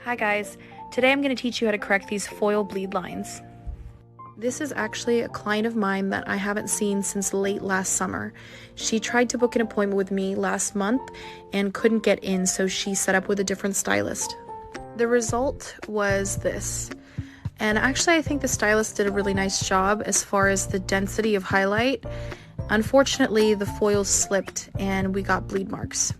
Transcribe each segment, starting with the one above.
Hi guys, today I'm going to teach you how to correct these foil bleed lines. This is actually a client of mine that I haven't seen since late last summer. She tried to book an appointment with me last month and couldn't get in, so she set up with a different stylist. The result was this. And actually I think the stylist did a really nice job as far as the density of highlight. Unfortunately, the foil slipped and we got bleed marks.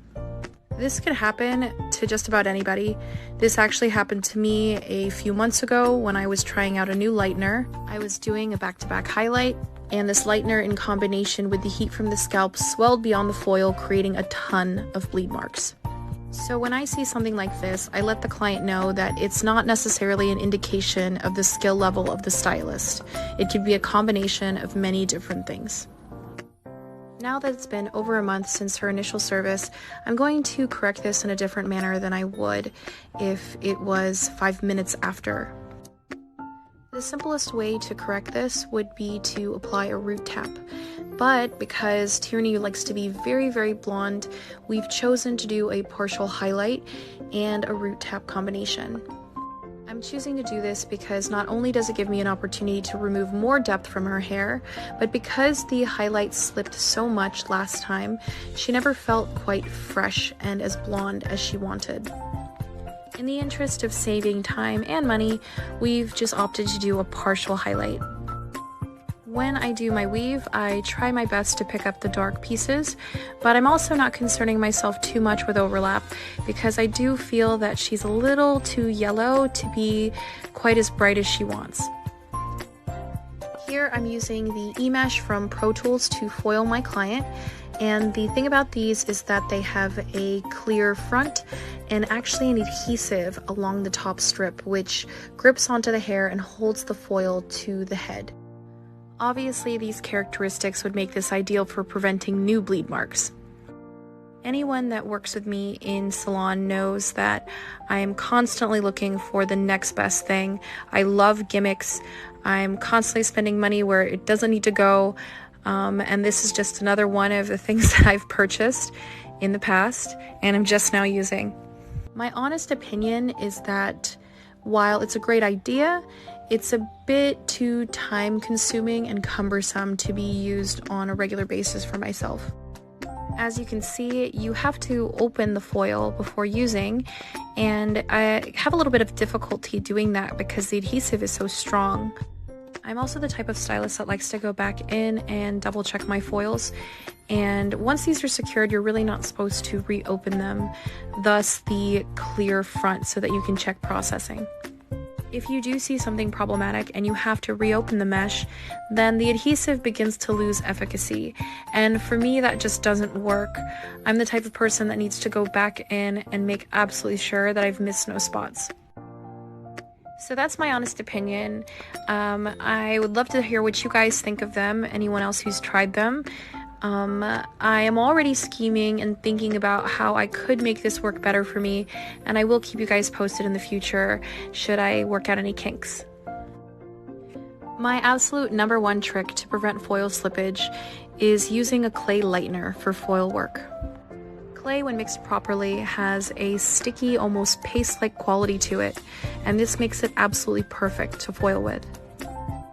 This could happen to just about anybody. This actually happened to me a few months ago when I was trying out a new lightener. I was doing a back-to-back highlight, and this lightener in combination with the heat from the scalp swelled beyond the foil, creating a ton of bleed marks. So when I see something like this, I let the client know that it's not necessarily an indication of the skill level of the stylist. It could be a combination of many different things. Now that it's been over a month since her initial service, I'm going to correct this in a different manner than I would if it was 5 minutes after. The simplest way to correct this would be to apply a root tap, but because Tierney likes to be very, very blonde, we've chosen to do a partial highlight and a root tap combination. I'm choosing to do this because not only does it give me an opportunity to remove more depth from her hair, but because the highlight slipped so much last time, she never felt quite fresh and as blonde as she wanted. In the interest of saving time and money, we've just opted to do a partial highlight. When I do my weave, I try my best to pick up the dark pieces, but I'm also not concerning myself too much with overlap because I do feel that she's a little too yellow to be quite as bright as she wants. Here I'm using the eMesh from Pro Tools to foil my client, and the thing about these is that they have a clear front and actually an adhesive along the top strip which grips onto the hair and holds the foil to the head. Obviously, these characteristics would make this ideal for preventing new bleed marks. Anyone that works with me in salon knows that I am constantly looking for the next best thing. I love gimmicks. I'm constantly spending money where it doesn't need to go, and this is just another one of the things that I've purchased in the past and I'm just now using. My honest opinion is that while it's a great idea, it's a bit too time-consuming and cumbersome to be used on a regular basis for myself. As you can see, you have to open the foil before using, and I have a little bit of difficulty doing that because the adhesive is so strong. I'm also the type of stylist that likes to go back in and double check my foils, and once these are secured, you're really not supposed to reopen them, thus the clear front so that you can check processing. If you do see something problematic and you have to reopen the mesh, then the adhesive begins to lose efficacy. And for me, that just doesn't work. I'm the type of person that needs to go back in and make absolutely sure that I've missed no spots. So that's my honest opinion. I would love to hear what you guys think of them, anyone else who's tried them. I am already scheming and thinking about how I could make this work better for me, and I will keep you guys posted in the future should I work out any kinks. My absolute number one trick to prevent foil slippage is using a clay lightener for foil work. Clay, when mixed properly, has a sticky, almost paste-like quality to it, and this makes it absolutely perfect to foil with.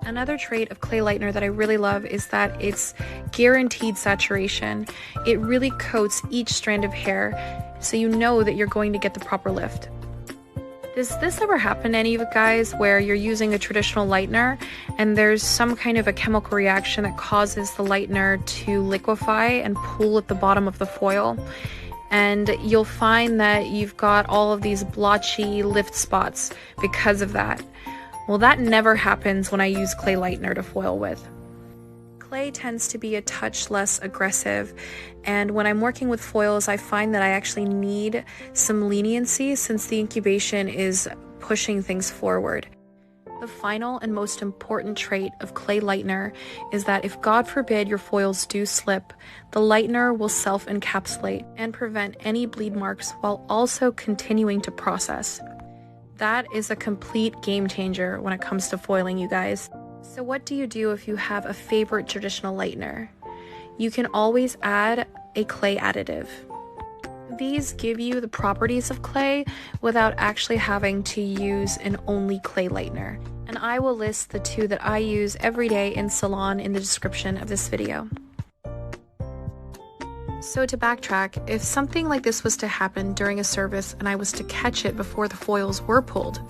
Another trait of clay lightener that I really love is that it's guaranteed saturation. It really coats each strand of hair, so you know that you're going to get the proper lift. Does this ever happen to any of you guys where you're using a traditional lightener and there's some kind of a chemical reaction that causes the lightener to liquefy and pool at the bottom of the foil? And you'll find that you've got all of these blotchy lift spots because of that. Well, that never happens when I use clay lightener to foil with. Clay tends to be a touch less aggressive, and when I'm working with foils, I find that I actually need some leniency since the incubation is pushing things forward. The final and most important trait of clay lightener is that if God forbid your foils do slip, the lightener will self-encapsulate and prevent any bleed marks while also continuing to process. That is a complete game changer when it comes to foiling, you guys. So what do you do if you have a favorite traditional lightener? You can always add a clay additive. These give you the properties of clay without actually having to use an only clay lightener. And I will list the two that I use every day in salon in the description of this video. So to backtrack, if something like this was to happen during a service and I was to catch it before the foils were pulled,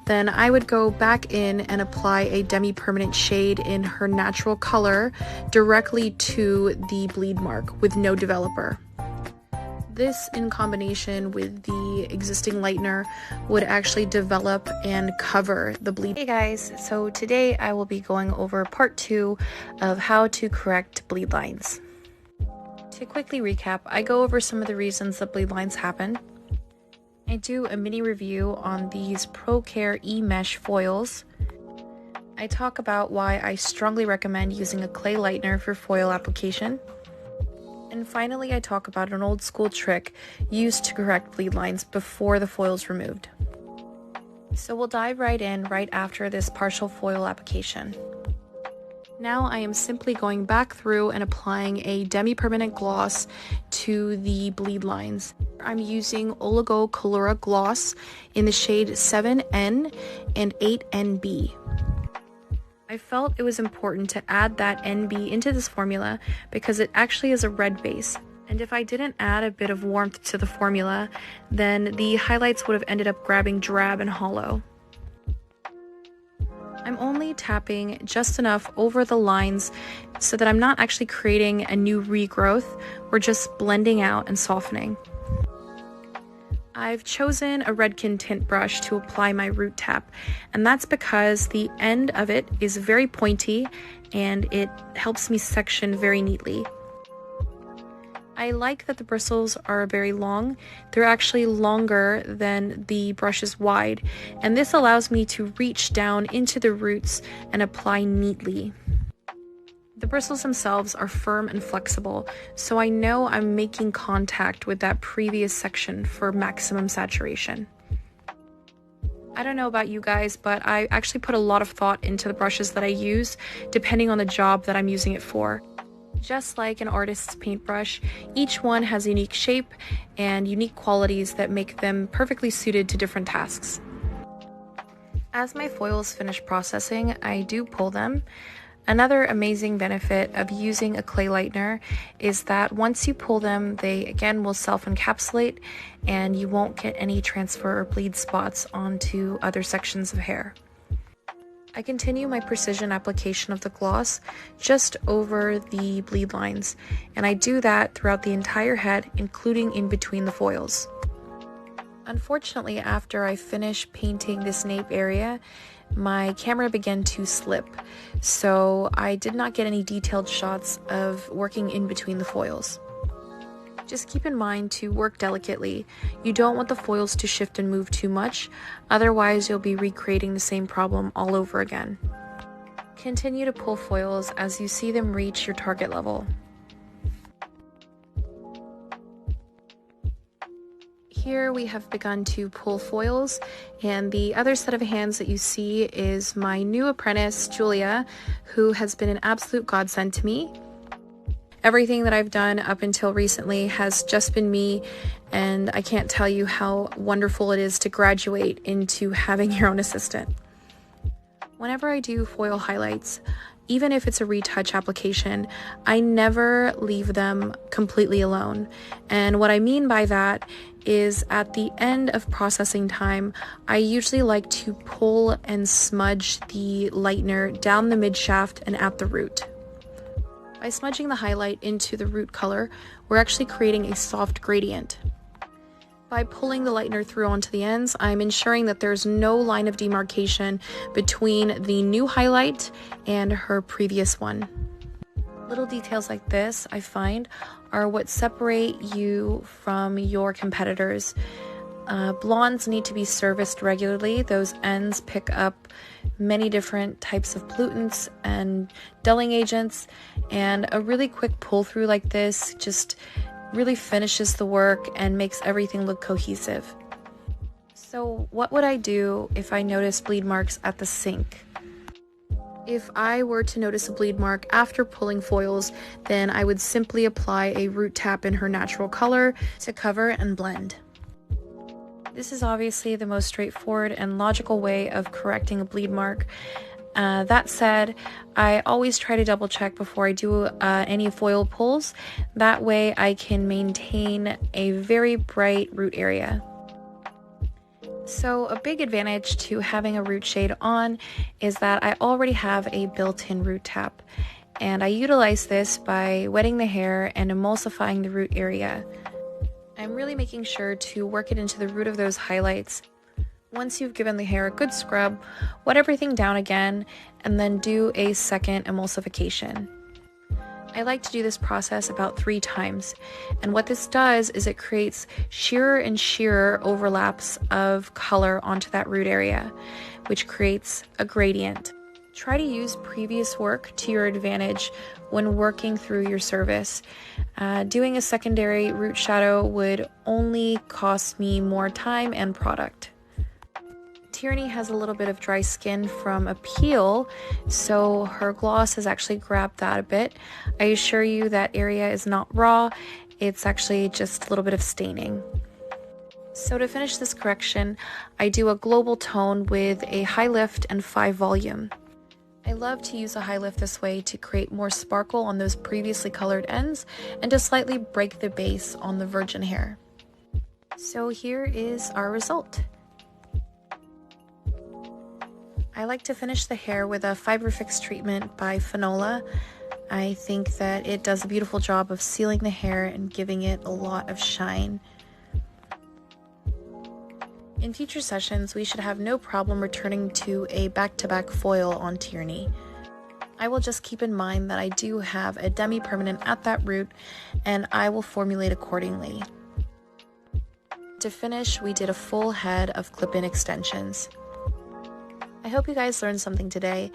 then I would go back in and apply a demi-permanent shade in her natural color directly to the bleed mark with no developer. This, in combination with the existing lightener, would actually develop and cover the bleed. Hey guys, so today I will be going over part 2 of how to correct bleed lines. To quickly recap, I go over some of the reasons that bleed lines happen. I do a mini review on these ProCare E-Mesh foils. I talk about why I strongly recommend using a clay lightener for foil application. And finally, I talk about an old school trick used to correct bleed lines before the foil's removed. So we'll dive right in right after this partial foil application. Now I am simply going back through and applying a demi-permanent gloss to the bleed lines. I'm using Oligo Colora Gloss in the shade 7N and 8NB. I felt it was important to add that NB into this formula because it actually is a red base. And if I didn't add a bit of warmth to the formula, then the highlights would have ended up grabbing drab and hollow. I'm only tapping just enough over the lines so that I'm not actually creating a new regrowth, we're just blending out and softening. I've chosen a Redken tint brush to apply my root tap, and that's because the end of it is very pointy and it helps me section very neatly. I like that the bristles are very long. They're actually longer than the brush is wide, and this allows me to reach down into the roots and apply neatly. The bristles themselves are firm and flexible, so I know I'm making contact with that previous section for maximum saturation. I don't know about you guys, but I actually put a lot of thought into the brushes that I use, depending on the job that I'm using it for. Just like an artist's paintbrush, each one has a unique shape and unique qualities that make them perfectly suited to different tasks. As my foils finish processing, I do pull them. Another amazing benefit of using a clay lightener is that once you pull them, they again will self-encapsulate and you won't get any transfer or bleed spots onto other sections of hair. I continue my precision application of the gloss just over the bleed lines, and I do that throughout the entire head, including in between the foils. Unfortunately, after I finished painting this nape area, my camera began to slip, so I did not get any detailed shots of working in between the foils. Just keep in mind to work delicately. You don't want the foils to shift and move too much, otherwise you'll be recreating the same problem all over again. Continue to pull foils as you see them reach your target level. Here we have begun to pull foils, and the other set of hands that you see is my new apprentice, Julia, who has been an absolute godsend to me. Everything that I've done up until recently has just been me, and I can't tell you how wonderful it is to graduate into having your own assistant. Whenever I do foil highlights, even if it's a retouch application, I never leave them completely alone. And what I mean by that is at the end of processing time, I usually like to pull and smudge the lightener down the mid shaft and at the root. By smudging the highlight into the root color, we're actually creating a soft gradient. By pulling the lightener through onto the ends, I'm ensuring that there's no line of demarcation between the new highlight and her previous one. Little details like this, I find, are what separate you from your competitors. Blondes need to be serviced regularly. Those ends pick up many different types of pollutants and dulling agents, and a really quick pull through like this just really finishes the work and makes everything look cohesive. So what would I do if I noticed bleed marks at the sink? If I were to notice a bleed mark after pulling foils, then I would simply apply a root tap in her natural color to cover and blend. This is obviously the most straightforward and logical way of correcting a bleed mark. That said, I always try to double check before I do any foil pulls. That way I can maintain a very bright root area. So a big advantage to having a root shade on is that I already have a built-in root tap, and I utilize this by wetting the hair and emulsifying the root area. I'm really making sure to work it into the root of those highlights. Once you've given the hair a good scrub, wet everything down again, and then do a second emulsification. I like to do this process about 3 times, and what this does is it creates sheerer and sheerer overlaps of color onto that root area, which creates a gradient. Try to use previous work to your advantage when working through your service. Doing a secondary root shadow would only cost me more time and product. Tierney has a little bit of dry skin from a peel, so her gloss has actually grabbed that a bit. I assure you that area is not raw, it's actually just a little bit of staining. So to finish this correction, I do a global tone with a high lift and 5 volume. I love to use a high lift this way to create more sparkle on those previously colored ends and to slightly break the base on the virgin hair. So here is our result. I like to finish the hair with a Fiber Fix treatment by Fanola. I think that it does a beautiful job of sealing the hair and giving it a lot of shine. In future sessions, we should have no problem returning to a back-to-back foil on Tierney. I will just keep in mind that I do have a demi-permanent at that root, and I will formulate accordingly. To finish, we did a full head of clip-in extensions. I hope you guys learned something today.